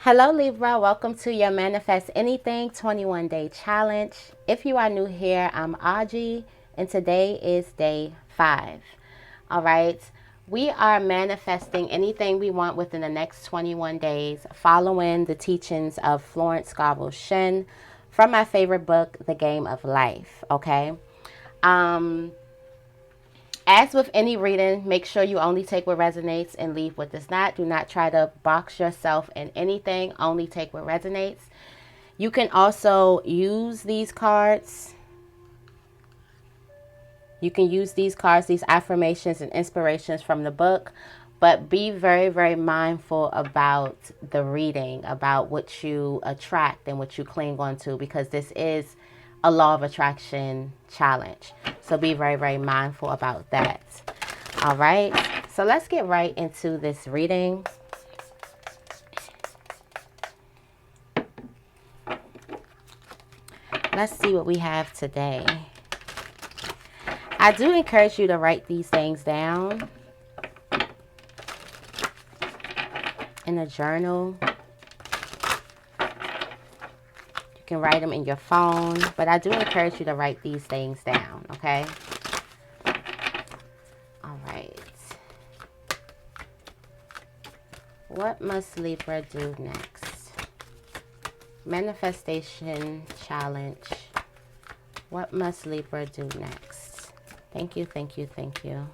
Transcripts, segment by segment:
Hello Libra, welcome to your Manifest Anything 21-day challenge. If you are new here, I'm Audrey and today is day 5. All right, we are manifesting anything we want within the next 21 days following the teachings of Florence Scovel Shinn from my favorite book, The Game of Life. Okay. As with any reading, make sure you only take what resonates and leave what does not. Do not try to box yourself in anything. Only take what resonates. You can also use these cards. You can use these cards, these affirmations and inspirations from the book. But be very, very mindful about the reading, about what you attract and what you cling on to, because this is a law of attraction challenge. So be very, very mindful about that. All right. So let's get right into this reading. Let's see what we have today. I do encourage you to write these things down in a journal. You can write them in your phone, but I do encourage you to write these things down, okay? All right. What must Libra do next? Manifestation challenge. What must Libra do next? Thank you, thank you, thank you.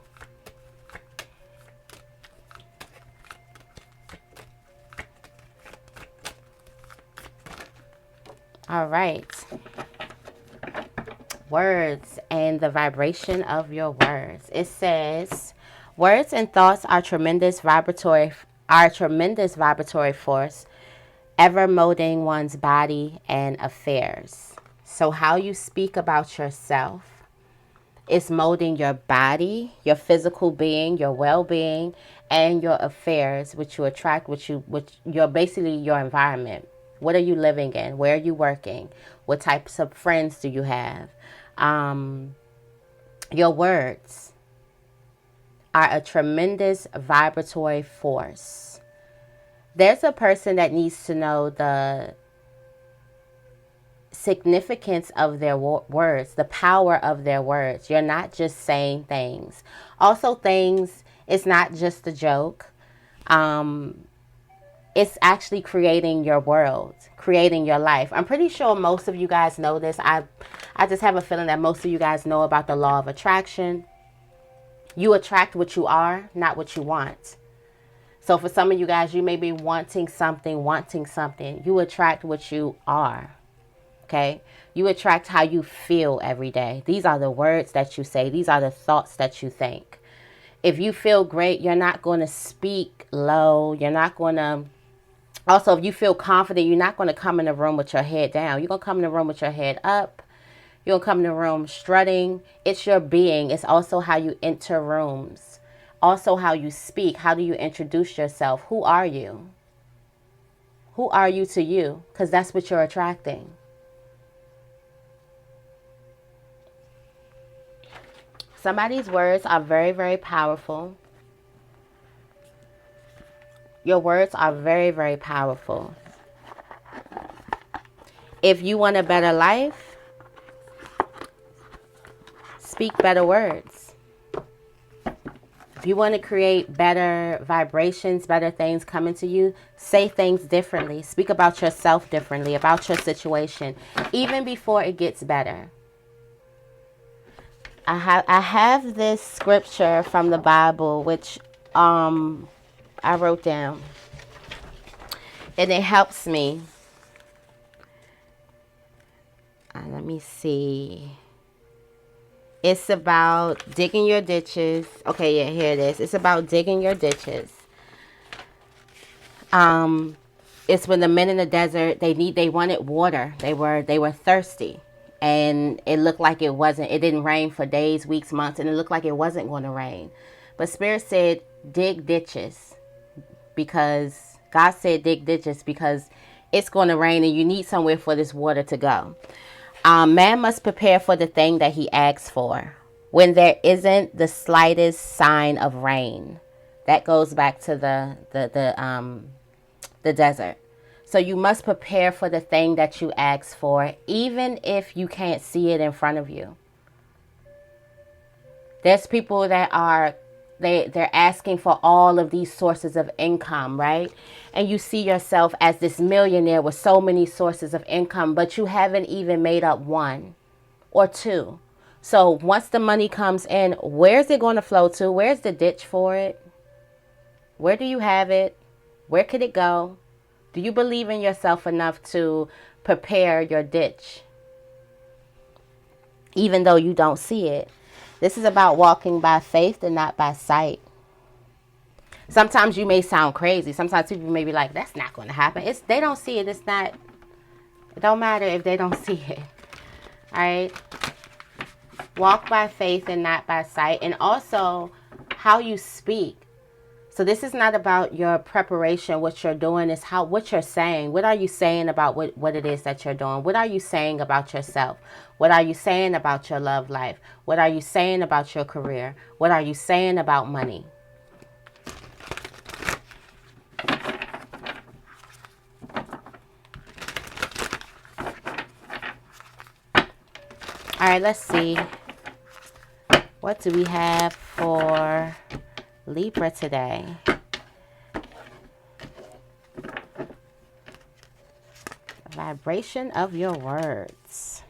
All right. Words and the vibration of your words. It says, words and thoughts are tremendous vibratory force, ever molding one's body and affairs. So how you speak about yourself is molding your body, your physical being, your well-being, and your affairs, which you attract, which you're basically your environment. What are you living in? Where are you working? What types of friends do you have? Your words are a tremendous vibratory force. There's a person that needs to know the significance of their words, the power of their words. You're not just saying things. Also, things, it's not just a joke. It's actually creating your world, creating your life. I'm pretty sure most of you guys know this. I just have a feeling that most of you guys know about the law of attraction. You attract what you are, not what you want. So for some of you guys, you may be wanting something. You attract what you are. Okay? You attract how you feel every day. These are the words that you say. These are the thoughts that you think. If you feel great, you're not going to speak low. You're not going to... Also, if you feel confident, you're not going to come in the room with your head down. You're going to come in the room with your head up. You're going to come in the room strutting. It's your being. It's also how you enter rooms. Also how you speak. How do you introduce yourself? Who are you? Who are you to you? Because that's what you're attracting. Somebody's words are very, very powerful. Your words are very, very powerful. If you want a better life, speak better words. If you want to create better vibrations, better things coming to you, say things differently. Speak about yourself differently, about your situation, even before it gets better. I have this scripture from the Bible, which I wrote down, and it helps me. Let me see. It's about digging your ditches. Okay, yeah, here it is. It's about digging your ditches. It's when the men in the desert, they wanted water. They were thirsty. And it looked like it didn't rain for days, weeks, months, and it looked like it wasn't going to rain. But Spirit said, dig ditches, because God said dig ditches because it's going to rain and you need somewhere for this water to go. Man must prepare for the thing that he asks for when there isn't the slightest sign of rain. That goes back to the desert. So you must prepare for the thing that you ask for, even if you can't see it in front of you. There's people that are, they're asking for all of these sources of income, right? And you see yourself as this millionaire with so many sources of income, but you haven't even made up one or two. So once the money comes in, where's it going to flow to? Where's the ditch for it? Where do you have it? Where could it go? Do you believe in yourself enough to prepare your ditch, even though you don't see it? This is about walking by faith and not by sight. Sometimes you may sound crazy. Sometimes people may be like, that's not going to happen. They don't see it. It's not, it don't matter if they don't see it. All right. Walk by faith and not by sight. And also how you speak. So this is not about your preparation. What you're doing is what you're saying. What are you saying about what it is that you're doing? What are you saying about yourself? What are you saying about your love life? What are you saying about your career? What are you saying about money? All right, let's see. What do we have for Libra today? Vibration of your words.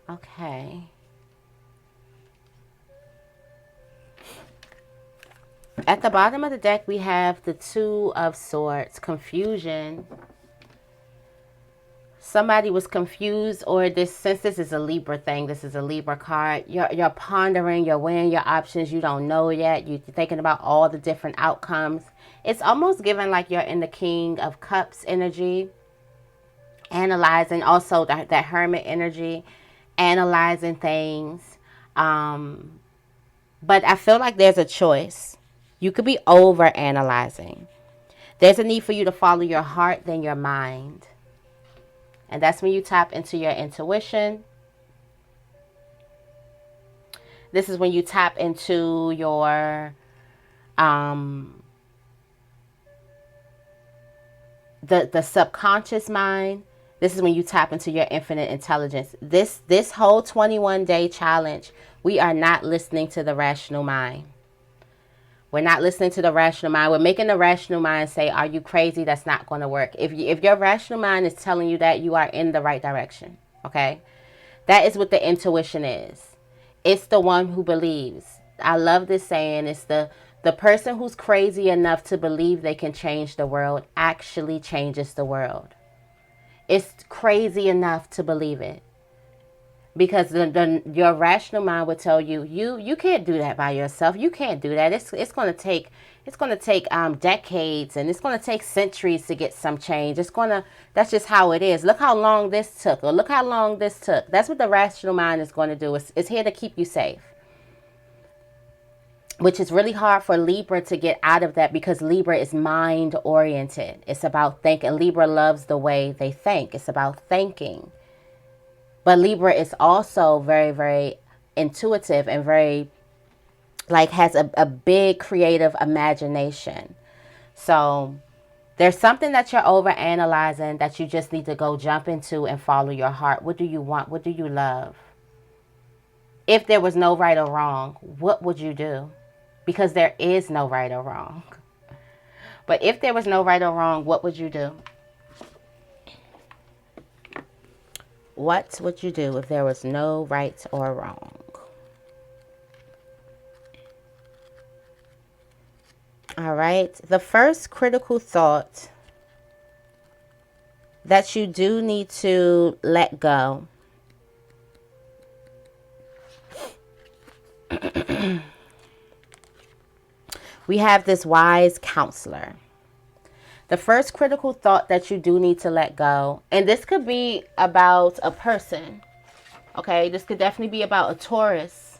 Okay. At the bottom of the deck, we have the Two of Swords, confusion. Somebody was confused, or since this is a Libra thing, this is a Libra card, you're pondering, you're weighing your options, you don't know yet, you're thinking about all the different outcomes. It's almost given like you're in the King of Cups energy, analyzing, also that Hermit energy, analyzing things. But I feel like there's a choice. You could be over analyzing. There's a need for you to follow your heart than your mind. And that's when you tap into your intuition. This is when you tap into your the subconscious mind. This is when you tap into your infinite intelligence. This whole 21-day challenge, we are not listening to the rational mind. We're not listening to the rational mind. We're making the rational mind say, are you crazy? That's not going to work. If your rational mind is telling you that, you are in the right direction. Okay? That is what the intuition is. It's the one who believes. I love this saying. It's the person who's crazy enough to believe they can change the world actually changes the world. It's crazy enough to believe it. Because your rational mind would tell you, you can't do that by yourself. You can't do that. It's going to take decades, and it's going to take centuries to get some change. That's just how it is. Look how long this took, or look how long this took. That's what the rational mind is going to do. It's here to keep you safe. Which is really hard for Libra to get out of that, because Libra is mind oriented. It's about thinking. Libra loves the way they think. It's about thinking. But Libra is also very, very intuitive and very, has a big creative imagination. So there's something that you're over analyzing that you just need to go jump into and follow your heart. What do you want? What do you love? If there was no right or wrong, what would you do? Because there is no right or wrong. But if there was no right or wrong, what would you do? What would you do if there was no right or wrong? All right. The first critical thought that you do need to let go. We have this wise counselor. The first critical thought that you do need to let go, and this could be about a person, okay? This could definitely be about a Taurus,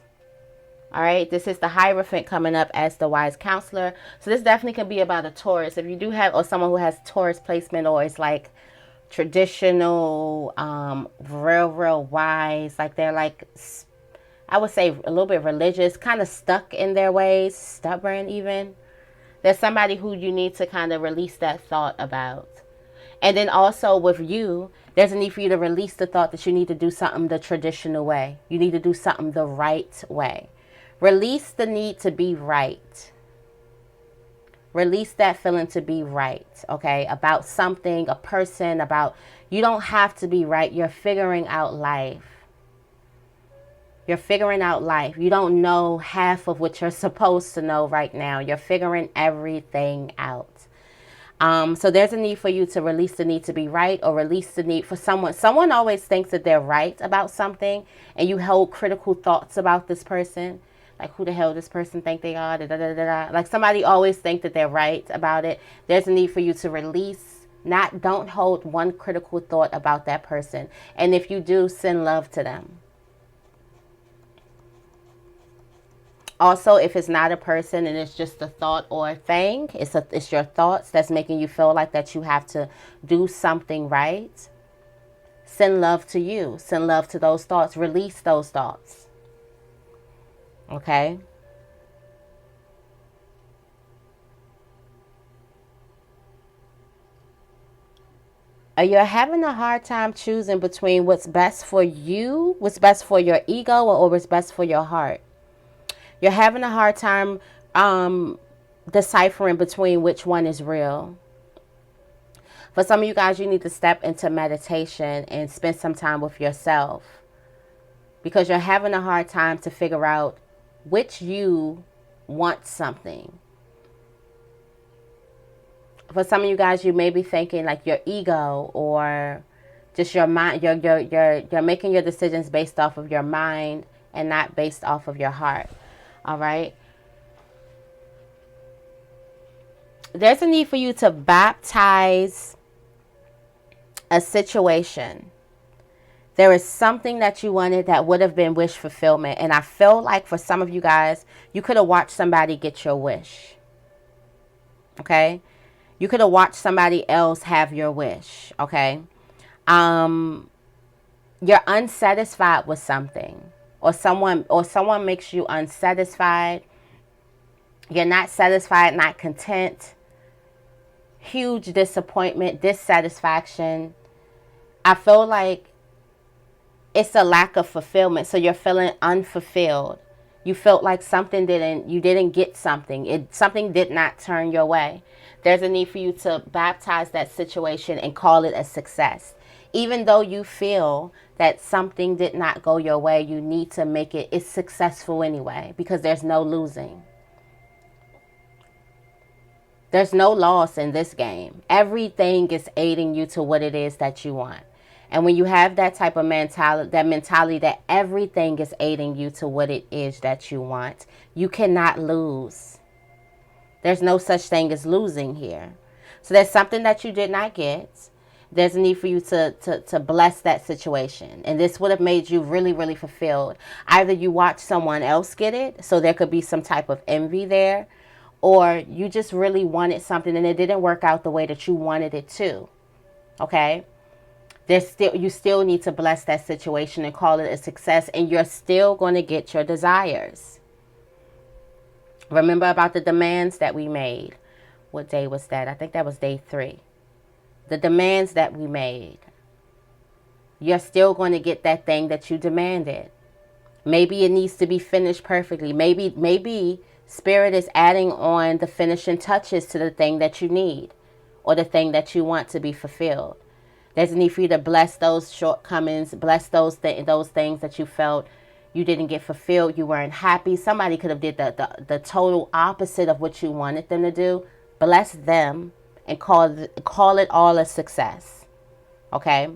all right? This is the Hierophant coming up as the wise counselor. So this definitely can be about a Taurus. If you do have, or someone who has Taurus placement, or it's like traditional, real wise. Like they're like, I would say a little bit religious, kind of stuck in their ways, stubborn even. There's somebody who you need to kind of release that thought about. And then also with you, there's a need for you to release the thought that you need to do something the traditional way. You need to do something the right way. Release the need to be right. Release that feeling to be right, okay? About something, a person, about, you don't have to be right. You're figuring out life. You're figuring out life. You don't know half of what you're supposed to know right now. You're figuring everything out. So there's a need for you to release the need to be right, or release the need for someone. Someone always thinks that they're right about something, and you hold critical thoughts about this person. Like, who the hell this person think they are? Da, da, da, da, da. Like, somebody always think that they're right about it. There's a need for you to release. Don't hold one critical thought about that person. And if you do, send love to them. Also, if it's not a person and it's just a thought or a thing, it's your thoughts that's making you feel like that you have to do something right. Send love to you. Send love to those thoughts. Release those thoughts. Okay? You're having a hard time choosing between what's best for you, what's best for your ego, or what's best for your heart. You're having a hard time deciphering between which one is real. For some of you guys, you need to step into meditation and spend some time with yourself, because you're having a hard time to figure out which you want something. For some of you guys, you may be thinking like your ego or just your mind. You're making your decisions based off of your mind and not based off of your heart. All right. There's a need for you to baptize a situation. There is something that you wanted that would have been wish fulfillment. And I feel like for some of you guys, you could have watched somebody get your wish. Okay. You could have watched somebody else have your wish. Okay. You're unsatisfied with something. Or someone makes you unsatisfied. You're not satisfied, not content. Huge disappointment, dissatisfaction. I feel like it's a lack of fulfillment. So you're feeling unfulfilled. You felt like you didn't get something. Something did not turn your way. There's a need for you to baptize that situation and call it a success. Even though you feel that something did not go your way, you need to make it's successful anyway, because there's no losing. There's no loss in this game. Everything is aiding you to what it is that you want. And when you have that type of mentality that everything is aiding you to what it is that you want, you cannot lose. There's no such thing as losing here. So there's something that you did not get. There's a need for you to bless that situation. And this would have made you really, really fulfilled. Either you watch someone else get it, so there could be some type of envy there, or you just really wanted something and it didn't work out the way that you wanted it to. Okay? You still need to bless that situation and call it a success, and you're still going to get your desires. Remember about the demands that we made. What day was that? I think that was day 3. The demands that we made. You're still going to get that thing that you demanded. Maybe it needs to be finished perfectly. Maybe Spirit is adding on the finishing touches to the thing that you need, or the thing that you want to be fulfilled. There's a need for you to bless those shortcomings, bless those things that you felt you didn't get fulfilled, you weren't happy. Somebody could have did the total opposite of what you wanted them to do. Bless them and call it all a success. Okay?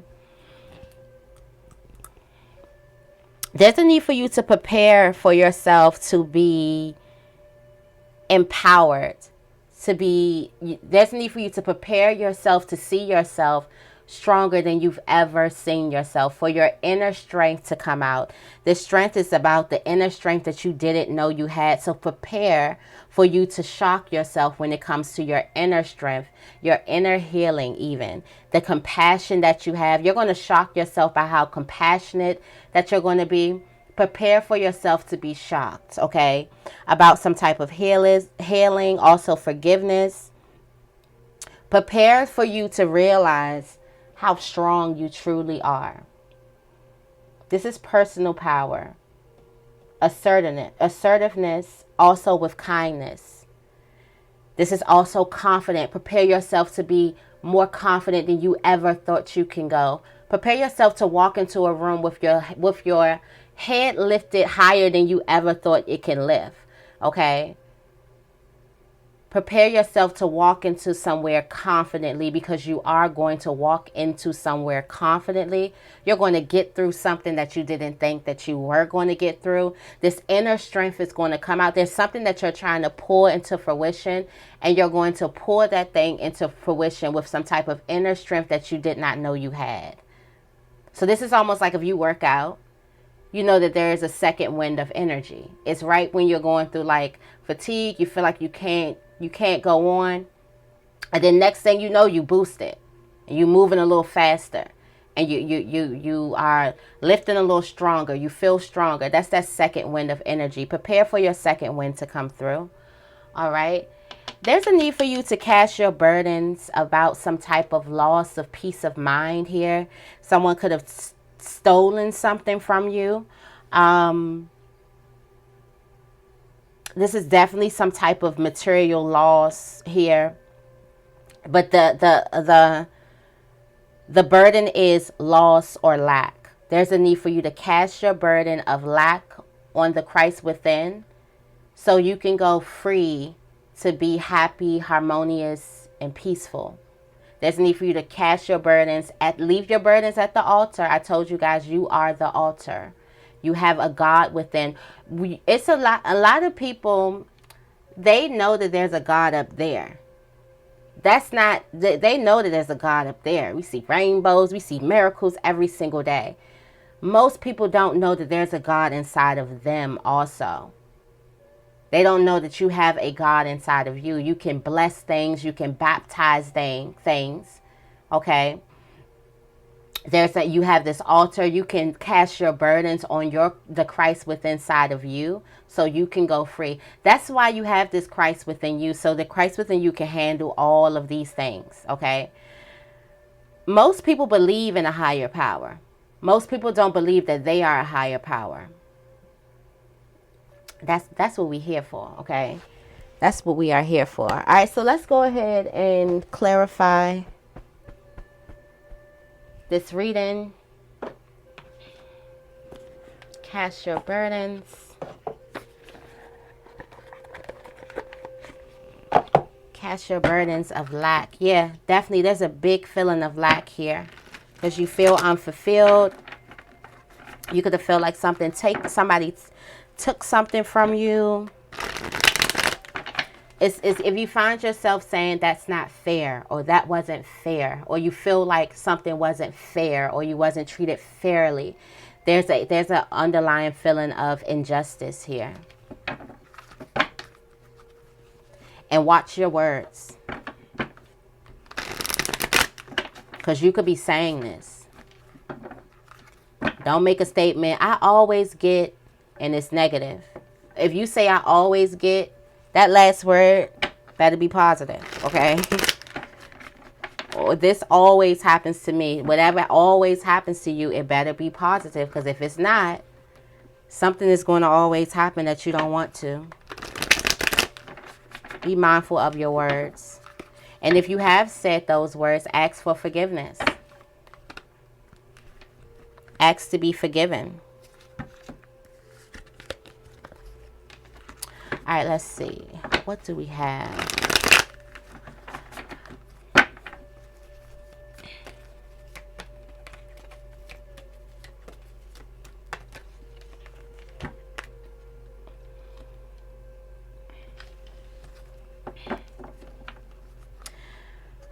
There's a need for you to prepare for yourself to be empowered. There's a need for you to prepare yourself to see yourself stronger than you've ever seen yourself, for your inner strength to come out. This strength is about the inner strength that you didn't know you had. So prepare for you to shock yourself when it comes to your inner strength, your inner healing, even the compassion that you have. You're going to shock yourself by how compassionate that you're going to be. Prepare for yourself to be shocked, okay, about some type of healing, also forgiveness. Prepare for you to realize how strong you truly are. This is personal power. Assertiveness, also with kindness. This is also confident. Prepare yourself to be more confident than you ever thought you can go. Prepare yourself to walk into a room with your head lifted higher than you ever thought it can lift, okay? Prepare yourself to walk into somewhere confidently, because you are going to walk into somewhere confidently. You're going to get through something that you didn't think that you were going to get through. This inner strength is going to come out. There's something that you're trying to pull into fruition, and you're going to pull that thing into fruition with some type of inner strength that you did not know you had. So this is almost like if you work out, you know that there is a second wind of energy. It's right when you're going through like fatigue, you feel like you can't go on, and then next thing you know, you boost it, and you moving a little faster, and you are lifting a little stronger. You feel stronger. That's that second wind of energy. Prepare for your second wind to come through. All right. There's a need for you to cast your burdens about some type of loss of peace of mind here. Someone could have stolen something from you. This is definitely some type of material loss here. But the burden is loss or lack. There's a need for you to cast your burden of lack on the Christ within, so you can go free to be happy, harmonious, and peaceful. There's a need for you to cast your burdens leave your burdens at the altar. I told you guys, you are the altar. You have a God within. It's a lot of people, they know that there's a God up there. They know that there's a God up there. We see rainbows, we see miracles every single day. Most people don't know that there's a God inside of them also. They don't know that you have a God inside of you. You can bless things. You can baptize things. Okay. You have this altar. You can cast your burdens on the Christ within inside of you, so you can go free. That's why you have this Christ within you, so the Christ within you can handle all of these things. Okay. Most people believe in a higher power. Most people don't believe that they are a higher power. That's what we're here for, okay? That's what we are here for. All right, so let's go ahead and clarify this reading. Cast your burdens. Cast your burdens of lack. Yeah, definitely there's a big feeling of lack here, because you feel unfulfilled. You could have felt like somebody took something from you. It's if you find yourself saying that's not fair, or that wasn't fair, or you feel like something wasn't fair, or you wasn't treated fairly, there's an underlying feeling of injustice here. And watch your words, because you could be saying this. Don't make a statement, I always get, and it's negative. If you say I always get, that last word better be positive, okay? Or this always happens to me. Whatever always happens to you, it better be positive, because if it's not, something is going to always happen that you don't want to. Be mindful of your words. And if you have said those words, ask for forgiveness. Ask to be forgiven. All right, let's see. What do we have?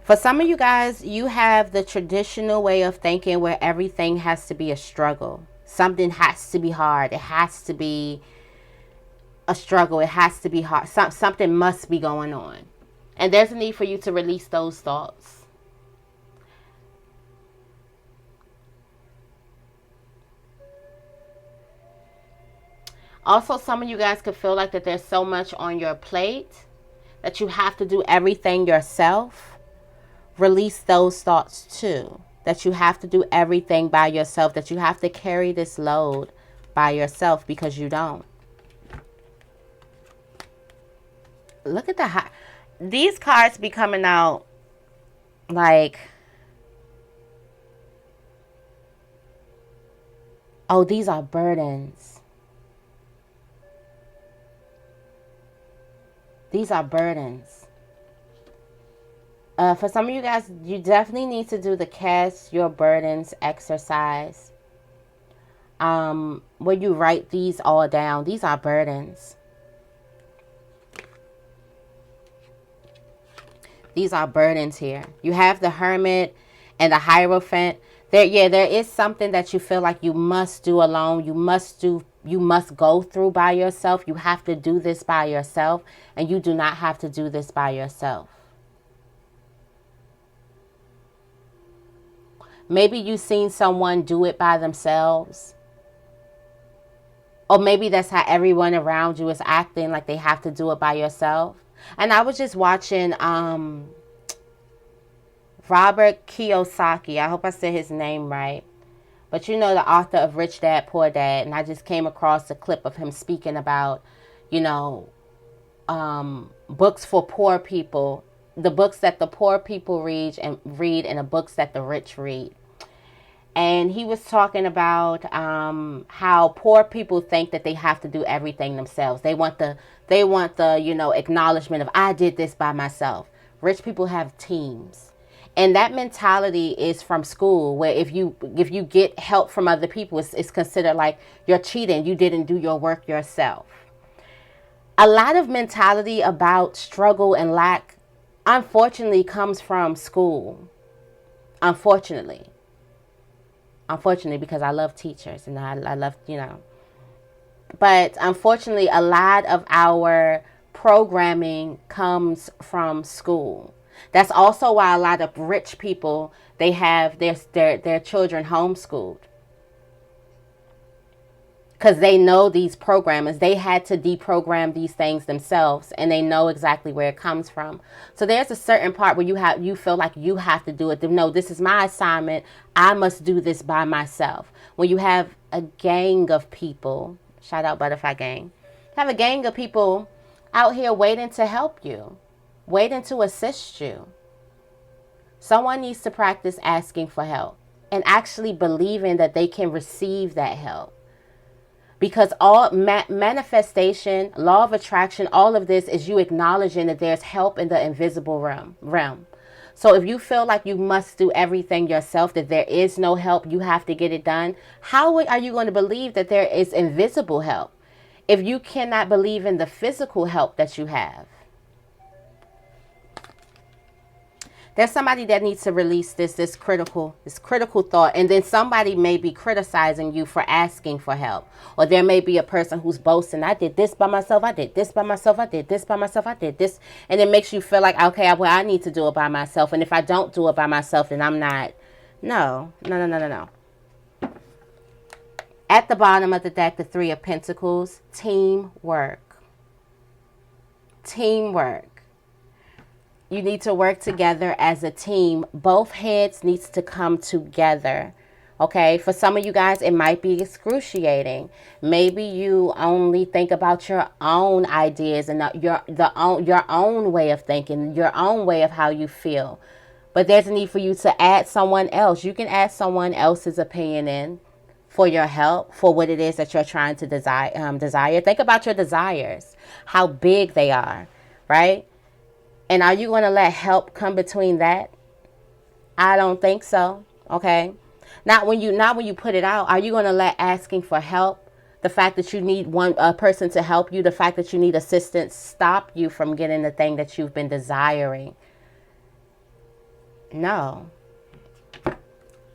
For some of you guys, you have the traditional way of thinking where everything has to be a struggle. Something has to be hard. It has to be a struggle. It has to be hard. Something must be going on. And there's a need for you to release those thoughts. Also, some of you guys could feel like that there's so much on your plate that you have to do everything yourself. Release those thoughts too. That you have to do everything by yourself. That you have to carry this load by yourself, because you don't. Look at the these cards be coming out like, oh, these are burdens. These are burdens. For some of you guys, you definitely need to do the cast your burdens exercise. Where you write these all down. These are burdens. These are burdens here. You have the Hermit and the Hierophant. There is something that you feel like you must do alone. You must go through by yourself. You have to do this by yourself. And you do not have to do this by yourself. Maybe you've seen someone do it by themselves. Or maybe that's how everyone around you is acting, like they have to do it by yourself. And I was just watching Robert Kiyosaki. I hope I said his name right. But you know, the author of Rich Dad, Poor Dad. And I just came across a clip of him speaking about, books for poor people. The books that the poor people read and the books that the rich read. And he was talking about how poor people think that they have to do everything themselves. They want the acknowledgement of, I did this by myself. Rich people have teams. And that mentality is from school, where if you get help from other people, it's considered like you're cheating. You didn't do your work yourself. A lot of mentality about struggle and lack, unfortunately, comes from school. Unfortunately, because I love teachers and I love, But unfortunately, a lot of our programming comes from school. That's also why a lot of rich people, they have their children homeschooled. Because they know these programmers. They had to deprogram these things themselves, and they know exactly where it comes from. So there's a certain part where you feel like you have to do it. No, this is my assignment. I must do this by myself. When you have a gang of people, shout out Butterfly Gang, have a gang of people out here waiting to help you, waiting to assist you. Someone needs to practice asking for help and actually believing that they can receive that help. Because all manifestation, law of attraction, all of this is you acknowledging that there's help in the invisible realm. So if you feel like you must do everything yourself, that there is no help, you have to get it done, how are you going to believe that there is invisible help if you cannot believe in the physical help that you have? There's somebody that needs to release this critical thought, and then somebody may be criticizing you for asking for help. Or there may be a person who's boasting, I did this by myself, I did this by myself, I did this by myself, I did this. And it makes you feel like, okay, well, I need to do it by myself. And if I don't do it by myself, then I'm not. No. At the bottom of the deck, the Three of Pentacles, teamwork. Teamwork. You need to work together as a team. Both heads needs to come together. Okay, for some of you guys, it might be excruciating. Maybe you only think about your own ideas and your own way of thinking, your own way of how you feel. But there's a need for you to add someone else. You can add someone else's opinion in for your help, for what it is that you're trying to desire. Think about your desires, how big they are, right? And are you going to let help come between that? I don't think so. Okay. Not when you put it out. Are you going to let asking for help, the fact that you need a person to help you, the fact that you need assistance, stop you from getting the thing that you've been desiring? No,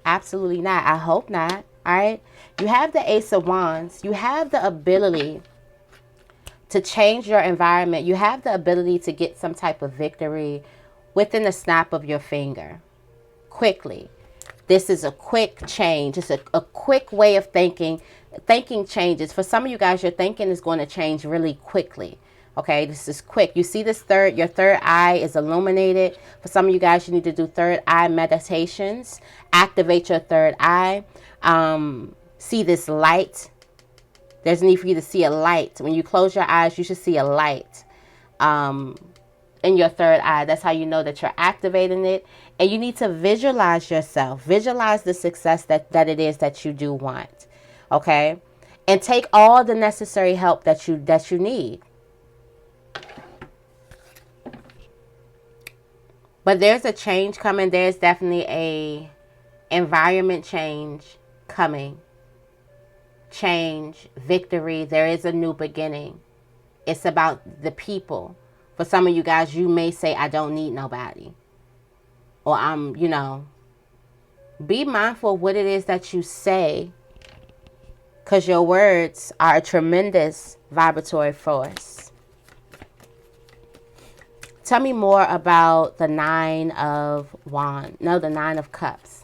absolutely not. I hope not. All right. You have the Ace of Wands. You have the ability to change your environment. You have the ability to get some type of victory within the snap of your finger. Quickly. This is a quick change. It's a quick way of thinking. Thinking changes. For some of you guys, your thinking is going to change really quickly. Okay, this is quick. You see this your third eye is illuminated. For some of you guys, you need to do third eye meditations. Activate your third eye. See this light. There's a need for you to see a light. When you close your eyes, you should see a light in your third eye. That's how you know that you're activating it. And you need to visualize yourself. Visualize the success that it is that you do want. Okay? And take all the necessary help that you need. But there's a change coming. There's definitely a environment change coming. Change, victory. There is a new beginning. It's about the people. For some of you guys, you may say, I don't need nobody. Or be mindful of what it is that you say. Because your words are a tremendous vibratory force. Tell me more about the Nine of Wands. No, the Nine of Cups.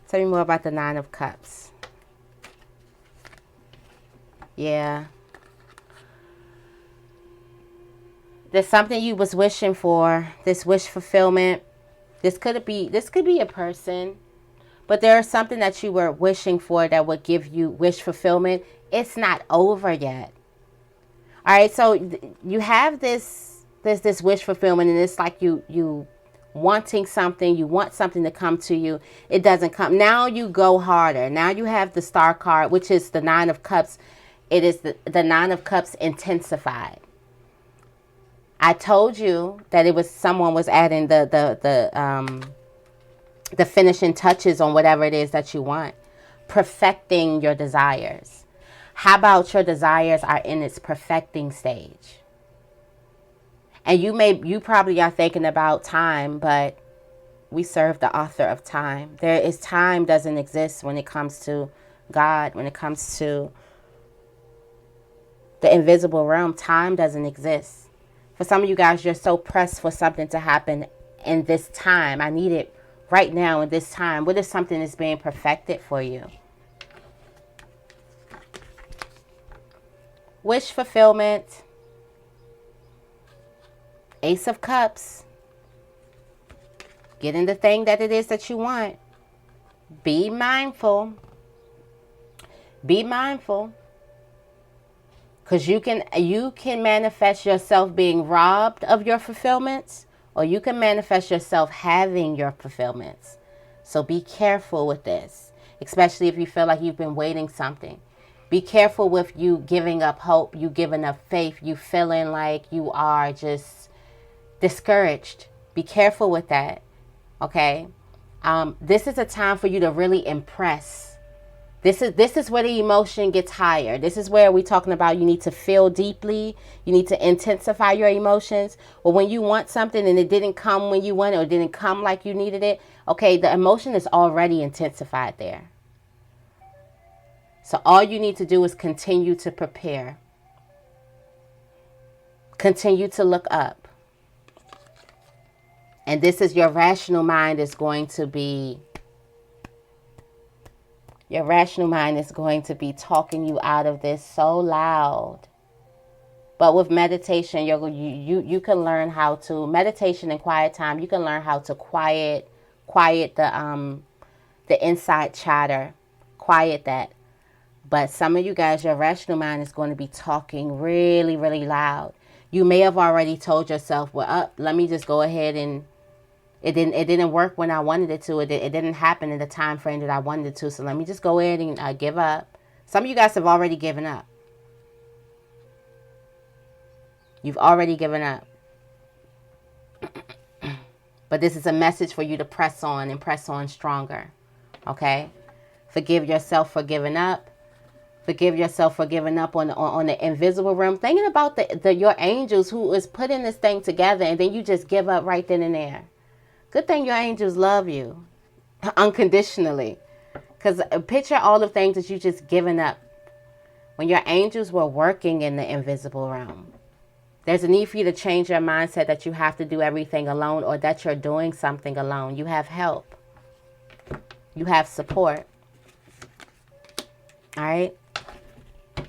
Tell me more about the Nine of Cups. Yeah. There's something you was wishing for. This wish fulfillment. This could be a person. But there's something that you were wishing for that would give you wish fulfillment. It's not over yet. All right, so you have this wish fulfillment, and it's like you wanting something. You want something to come to you. It doesn't come. Now you go harder. Now you have the Star card, which is the Nine of Cups. It is the Nine of Cups intensified. I told you that it was someone was adding the finishing touches on whatever it is that you want. Perfecting your desires. How about your desires are in its perfecting stage? And you probably are thinking about time, but we serve the author of time. Time doesn't exist when it comes to God, when it comes to the invisible realm. Time doesn't exist. For some of you guys, you're so pressed for something to happen in this time. I need it right now in this time. What is something that's being perfected for you? Wish fulfillment. Ace of Cups. Getting the thing that it is that you want. Be mindful. Be mindful. Because you can manifest yourself being robbed of your fulfillments, or you can manifest yourself having your fulfillments. So be careful with this, especially if you feel like you've been waiting something. Be careful with you giving up hope, you giving up faith, you feeling like you are just discouraged. Be careful with that, okay? This is a time for you to really impress. This is where the emotion gets higher. This is where we're talking about you need to feel deeply. You need to intensify your emotions. Or when you want something and it didn't come when you wanted, or it didn't come like you needed it, okay, the emotion is already intensified there. So all you need to do is continue to prepare. Continue to look up. And this is your rational mind is going to be... Your rational mind is going to be talking you out of this so loud. But with meditation, you can learn how to... Meditation and quiet time, you can learn how to quiet the inside chatter. Quiet that. But some of you guys, your rational mind is going to be talking really, really loud. You may have already told yourself, well, let me just go ahead and... It didn't work when I wanted it to. It didn't happen in the time frame that I wanted it to. So let me just go ahead and give up. Some of you guys have already given up. You've already given up. But this is a message for you to press on and press on stronger. Okay? Forgive yourself for giving up. Forgive yourself for giving up on the invisible realm. Thinking about your angels who is putting this thing together, and then you just give up right then and there. Good thing your angels love you unconditionally. Because picture all the things that you just given up when your angels were working in the invisible realm. There's a need for you to change your mindset that you have to do everything alone or that you're doing something alone. You have help. You have support. All right.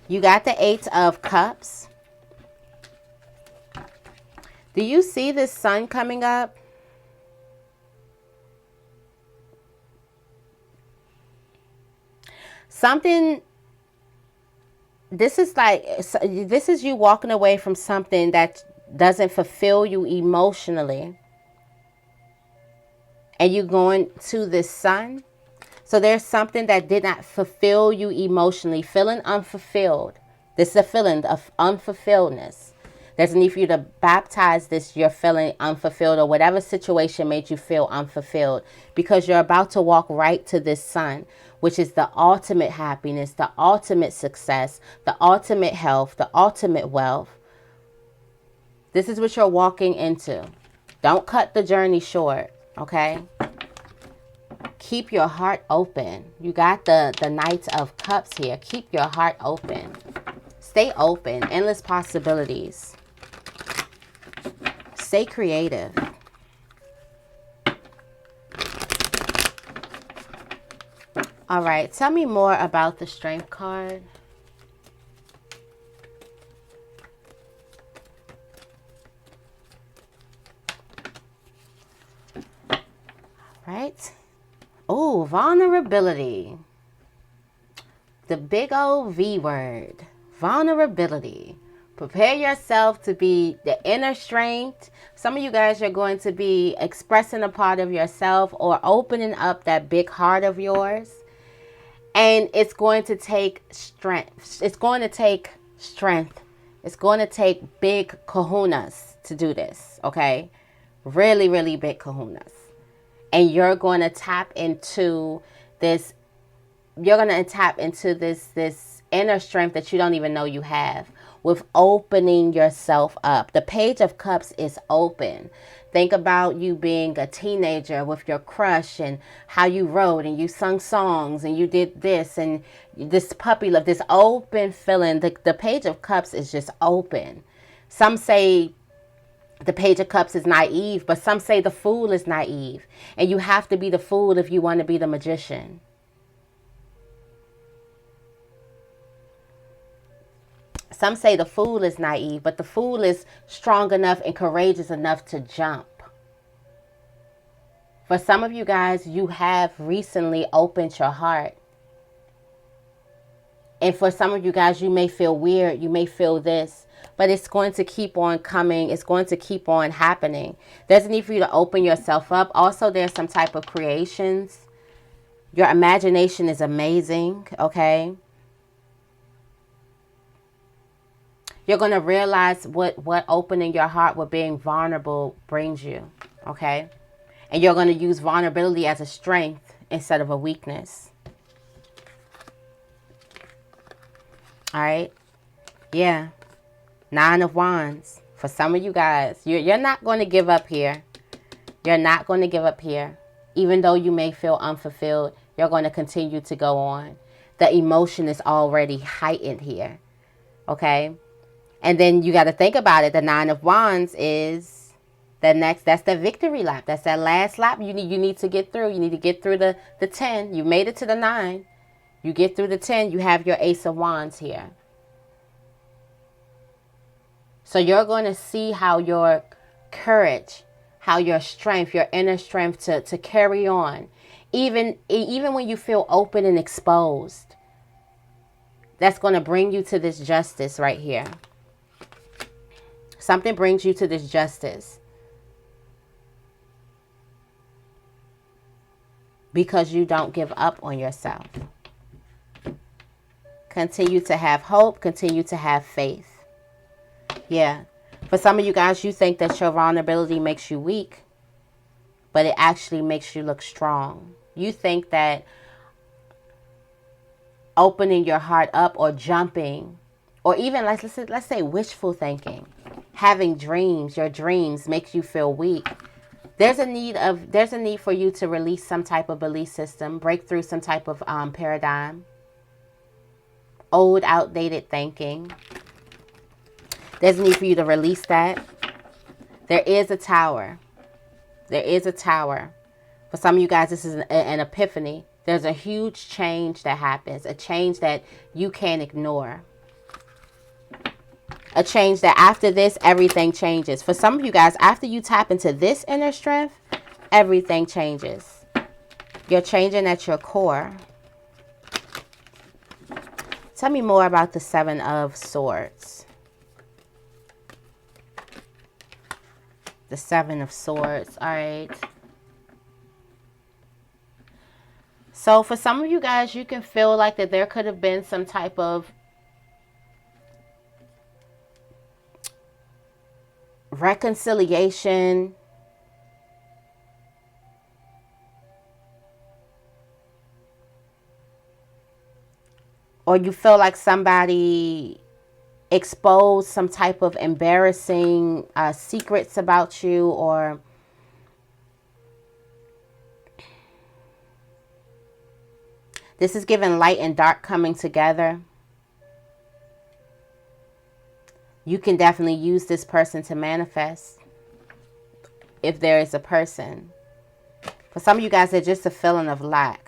You got the 8 of Cups. Do you see this sun coming up? Something, this is you walking away from something that doesn't fulfill you emotionally. And you going to this sun. So there's something that did not fulfill you emotionally, feeling unfulfilled. This is a feeling of unfulfilledness. There's a need for you to baptize this, you're feeling unfulfilled or whatever situation made you feel unfulfilled, because you're about to walk right to this sun, which is the ultimate happiness, the ultimate success, the ultimate health, the ultimate wealth. This is what you're walking into. Don't cut the journey short, okay? Keep your heart open. You got the Knight of Cups here. Keep your heart open. Stay open. Endless possibilities. Stay creative. All right. Tell me more about the Strength card. All right. Oh, vulnerability. The big old V word. Vulnerability. Prepare yourself to be the inner strength. Some of you guys are going to be expressing a part of yourself or opening up that big heart of yours. And it's going to take strength. It's going to take strength. It's going to take big kahunas to do this, okay? Really, really big kahunas. And you're going to tap into this. You're going to tap into this inner strength that you don't even know you have with opening yourself up. The Page of Cups is open. Think about you being a teenager with your crush and how you wrote and you sung songs and you did this and this puppy love, this open feeling. The Page of Cups is just open. Some say the Page of Cups is naive, but some say the Fool is naive. And you have to be the fool if you want to be the magician. Some say the Fool is naive, but the Fool is strong enough and courageous enough to jump. For some of you guys, you have recently opened your heart. And for some of you guys, you may feel weird. You may feel this. But it's going to keep on coming. It's going to keep on happening. There's a need for you to open yourself up. Also, there's some type of creations. Your imagination is amazing, okay? You're going to realize what opening your heart with being vulnerable brings you, okay? And you're going to use vulnerability as a strength instead of a weakness. All right? Yeah. 9 of Wands. For some of you guys, you're not going to give up here. You're not going to give up here. Even though you may feel unfulfilled, you're going to continue to go on. The emotion is already heightened here, okay? And then you got to think about it. The 9 of Wands is the next. That's the victory lap. That's that last lap you need to get through. You need to get through the 10. You made it to the 9. You get through the 10. You have your Ace of Wands here. So you're going to see how your courage, how your strength, your inner strength to carry on, even when you feel open and exposed, that's going to bring you to this justice right here. Something brings you to this justice because you don't give up on yourself. Continue to have hope. Continue to have faith. Yeah. For some of you guys, you think that your vulnerability makes you weak, but it actually makes you look strong. You think that opening your heart up or jumping, or even let's say wishful thinking, having dreams, your dreams makes you feel weak. There's a need for you to release some type of belief system, break through some type of paradigm, old, outdated thinking. There's a need for you to release that. There is a tower. There is a tower. For some of you guys, this is an epiphany. There's a huge change that happens, a change that you can't ignore. A change that after this, everything changes. For some of you guys, after you tap into this inner strength, everything changes. You're changing at your core. Tell me more about the Seven of Swords. The Seven of Swords. All right. So for some of you guys, you can feel like that there could have been some type of reconciliation. Or you feel like somebody exposed some type of embarrassing secrets about you, or this is giving light and dark coming together. You can definitely use this person to manifest, if there is a person. For some of you guys, it's just a feeling of lack.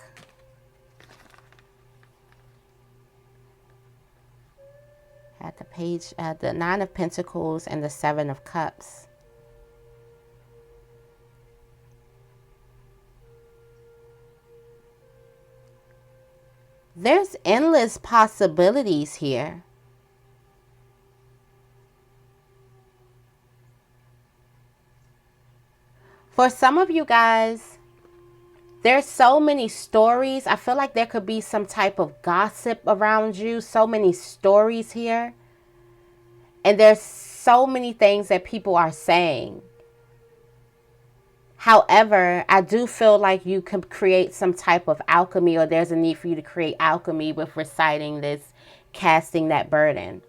At the page, the Nine of Pentacles and the Seven of Cups. There's endless possibilities here. For some of you guys, there's so many stories. I feel like there could be some type of gossip around you. So many stories here. And there's so many things that people are saying. However, I do feel like you can create some type of alchemy, or there's a need for you to create alchemy with reciting this, casting that burden.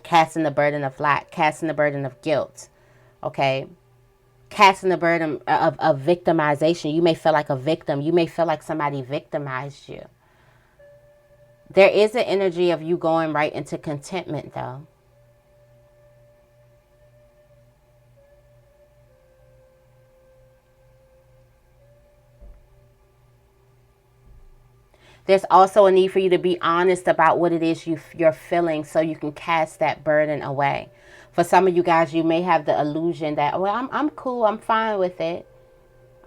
Casting the burden of lack. Casting the burden of guilt. Okay? Casting the burden of victimization. You may feel like a victim. You may feel like somebody victimized you. There is an energy of you going right into contentment, though. There's also a need for you to be honest about what it is you're feeling, so you can cast that burden away. For some of you guys, you may have the illusion that, well, I'm cool, I'm fine with it.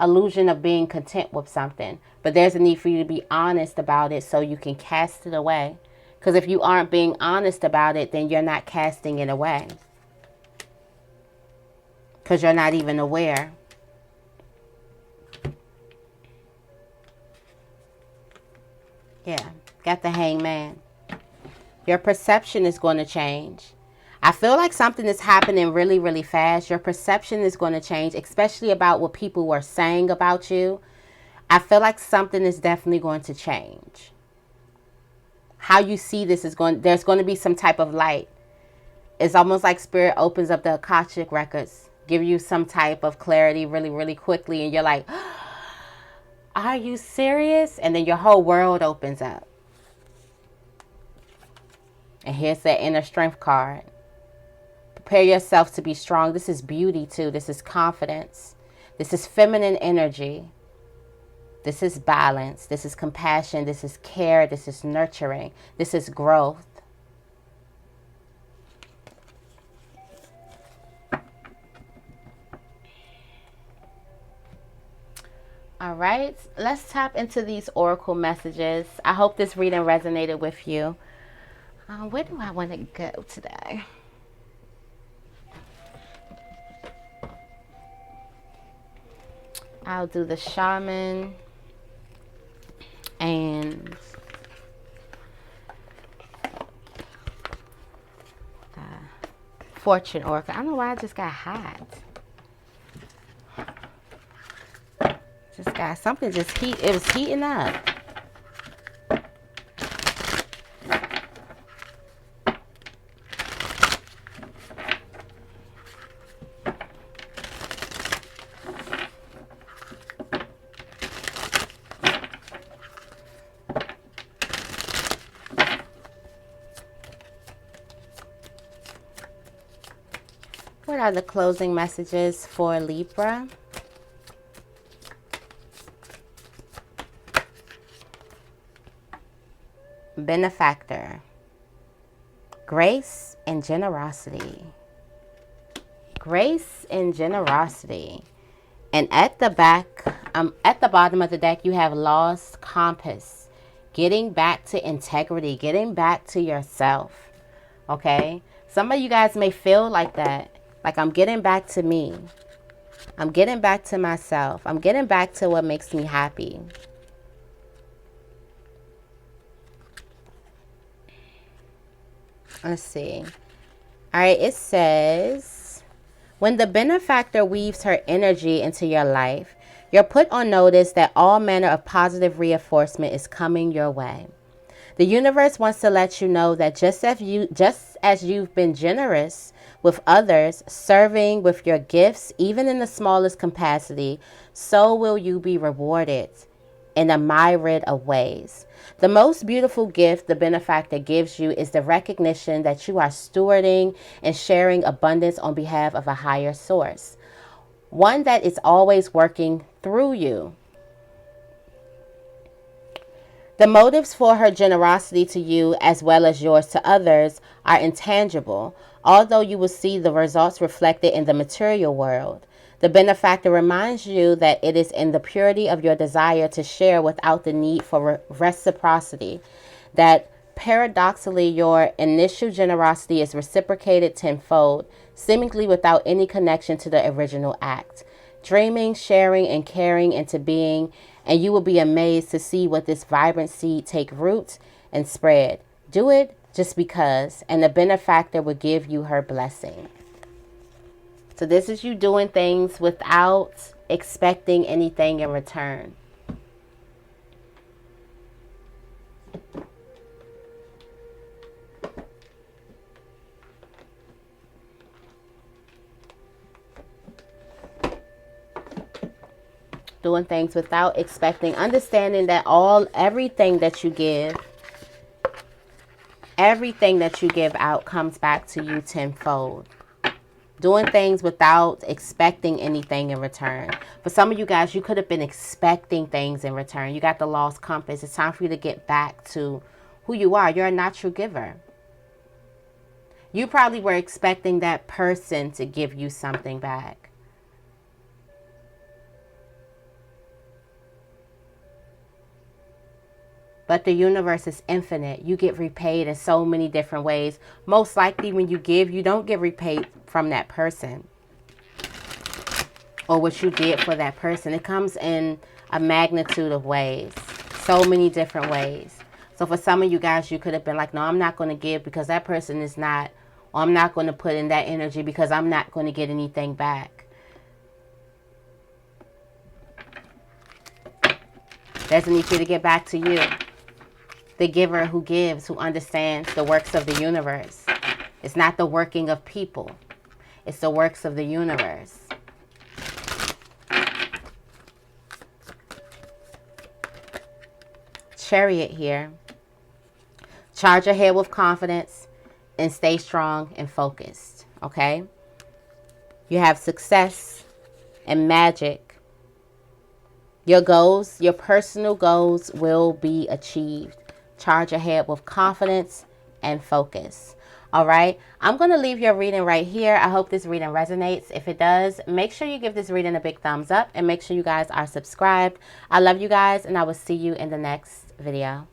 Illusion of being content with something. But there's a need for you to be honest about it so you can cast it away. Because if you aren't being honest about it, then you're not casting it away. Because you're not even aware. Yeah, got the Hangman. Your perception is going to change. I feel like something is happening really, really fast. Your perception is going to change, especially about what people were saying about you. I feel like something is definitely going to change. How you see this is there's going to be some type of light. It's almost like Spirit opens up the Akashic records, give you some type of clarity really, really quickly. And you're like, are you serious? And then your whole world opens up. And here's that inner strength card. Prepare yourself to be strong. This is beauty too. This is confidence. This is feminine energy. This is balance. This is compassion. This is care. This is nurturing. This is growth. All right, let's tap into these oracle messages. I hope this reading resonated with you. Where do I want to go today? I'll do the shaman and the fortune oracle. I don't know why I just got hot. Just got something it was heating up. What are the closing messages for Libra? Benefactor. Grace and generosity. Grace and generosity. And at the back, at the bottom of the deck, you have lost compass. Getting back to integrity. Getting back to yourself. Okay? Some of you guys may feel like that. Like, I'm getting back to me. I'm getting back to myself. I'm getting back to what makes me happy. Let's see. All right, it says, when the benefactor weaves her energy into your life, you're put on notice that all manner of positive reinforcement is coming your way. The universe wants to let you know that just as you've been generous with others, serving with your gifts, even in the smallest capacity, so will you be rewarded in a myriad of ways. The most beautiful gift the benefactor gives you is the recognition that you are stewarding and sharing abundance on behalf of a higher source, one that is always working through you. The motives for her generosity to you, as well as yours to others, are intangible, although you will see the results reflected in the material world. The benefactor reminds you that it is in the purity of your desire to share without the need for reciprocity, that paradoxically your initial generosity is reciprocated tenfold, seemingly without any connection to the original act. Dreaming, sharing, and caring into being, and you will be amazed to see what this vibrant seed take root and spread. Do it just because, and the benefactor will give you her blessing. So this is you doing things without expecting anything in return. Doing things without expecting, understanding that everything that you give out comes back to you tenfold. Doing things without expecting anything in return. For some of you guys, you could have been expecting things in return. You got the lost compass. It's time for you to get back to who you are. You're a natural giver. You probably were expecting that person to give you something back. But the universe is infinite. You get repaid in so many different ways. Most likely when you give, you don't get repaid from that person or what you did for that person. It comes in a magnitude of ways, so many different ways. So for some of you guys, you could have been like, no, I'm not going to give because that person is not, or I'm not going to put in that energy because I'm not going to get anything back. Doesn't need you to get back to you. The giver who gives, who understands the works of the universe. It's not the working of people. It's the works of the universe. Chariot here. Charge ahead with confidence and stay strong and focused. Okay? You have success and magic. Your goals, your personal goals will be achieved. Charge ahead with confidence and focus. All right. I'm going to leave your reading right here. I hope this reading resonates. If it does, make sure you give this reading a big thumbs up and make sure you guys are subscribed. I love you guys and I will see you in the next video.